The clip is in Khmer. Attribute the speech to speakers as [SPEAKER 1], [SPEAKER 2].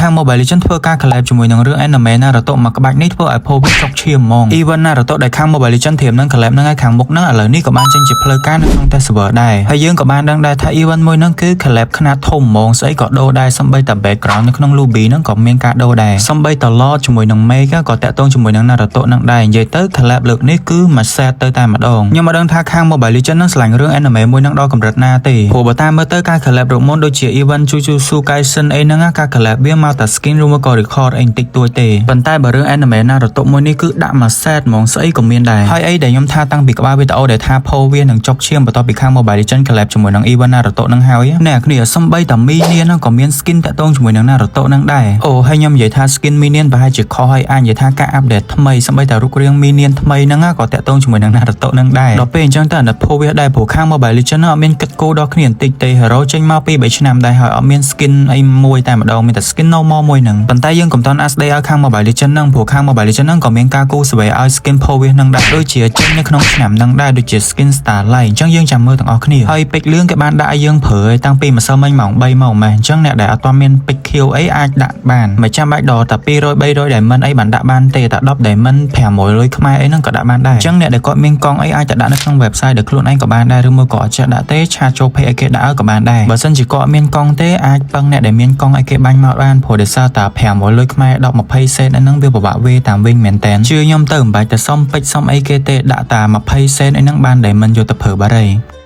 [SPEAKER 1] าง Mobile Legends ធ្វើការ collab ជាមួយនឹងរឿង anime Naruto មកក្បាច់នេះធ្វើឲ្យ PoE ចុកឈាមហ្មង Even Naruto ដែលខាង Mobile Legends ធៀបនឹង collab នឹងឲ្យខាងមុខនឹងឥឡូវនេះក៏បានចេញជាផ្លូវការនៅក្នុង test server ដែរហើយយើងក៏បានដឹងដែរថា event មួយនឹងគឺ collab ខ្នាតធំហ្មងស្អីក៏ដូរដែរសំបីតែ background នៅក្នុង lobby នឹងក៏មានការដូរដែរសំបីតែ Lord ជាមួយនឹង Mega ក៏តាក់ទងជាមួយនឹង Naruto នឹងដែរនិយាយទៅ collab លើកនេះគឺមួយ set ទៅតែម្ដងខ្ញុំមិនដឹងថាខាង Mobile Legends នឹងឆ្លាញ់រឿង anime មួយនឹងដល់កម្រិតណាទេព្រោះបើតាមមើលទៅការ collab រូបមន្តដូចជា event Jujutsu Kaisen អីហ្នឹងការ collab វាមកតែ skin ឬមកក៏ record អីបន្តិចតួចទេប៉ុន្តែបើរឿង anime Naruto មួយនេះគឺដាក់មួយ set ហ្មងស្អីក៏មានដែរហើយអីដែលខ្ញុំថាតាំងពីក្បាលវីដេអូដែលថា PoE វានឹងចុកឈាមបន្ទាប់ពីខាង Mobile Legends collab ជាមួយនឹង event Naruto នឹងហើយអ្នកគ្នាសំបីតែ Minion ហ្នឹងក៏មាន skin តាក់ទងជាមួយនឹង Naruto នឹងដែរអូហើយខ្ញុំនិយាយថា skin Minion ប្រហែលជាខុសហើយអាចនិយាយថាការ update ថ្មីសំបីតែរូបរាង Minion ថ្មីហ្នឹងក៏តាក់ទងជាមួយនឹង Naruto នឹងដែរដល់ពេលអញ្ចឹងតើអាណិត PoE វាដែរព្រោះខាង Mobile Legends អត់មានគិតគូរដល់គ្នាបន្តិចទេ Hero ចេញមកពី3ឆ្នាំដែរហើយអត់មាន skin អីមួយតែម្ដងមានតែ skin normal មួយហ្នឹងប៉ុន្តែយើងកុំតន់អាស្ដីឲ្យខាង Mobile Legends ហ្នឹងព្រោះខាង Mobile Legends ហ្នឹងក៏មានការគូរស្វែងឲ្យ skin PoE វាហ្នឹងដែរដូចជាចេញនៅក្នុងឆ្នាំហ្នឹងដែរដូចជា skin Starlight អញ្ចឹងយើងចាំមើលទាំងអស់គ្នាហើយពេជ្រលឿងគេបានដាក់ឲ្យយើងប្រើតាំងពីម្សិលមិញម៉ោង3មកម៉េះអញ្ចឹងអ្នកដែលអត់ទាន់មានពេជ្រខៀវអីអាចដាក់បានមិនចាំបាច់ដល់តែ200 300 diamond អីបានដាក់បានទេតែ10 diamond 500ខ្មែរអីហ្នឹងក៏ដាក់បានដែរអញ្ចឹងអ្នកដែលគាត់មានកង់អីអាចទៅដាក់នៅក្នុង website ដែលខ្លួនឯងក៏បានដែរឬមួយក៏អត់ចេះដាក់ទេឆាតចូល page ឲ្យគេដាក់ឲ្យក៏បានដែរបើសិនជាគាត់មានកង់ទេអាចពឹងអ្នកដែលមានកង់ឲ្យគេបាញ់មកបានព្រោះដោយសារតែ500ខ្មែរ10 20 សេនហ្នឹងវាពិបាកវេតាមវិញមែនតើជឿខ្ញុំទៅមិនបាច់តែសុំពេជ្រសុំអីគេទេដាក់តែ20 សេនអីហ្នឹងបានdiamondយកទៅប្រើបាត់ហើយ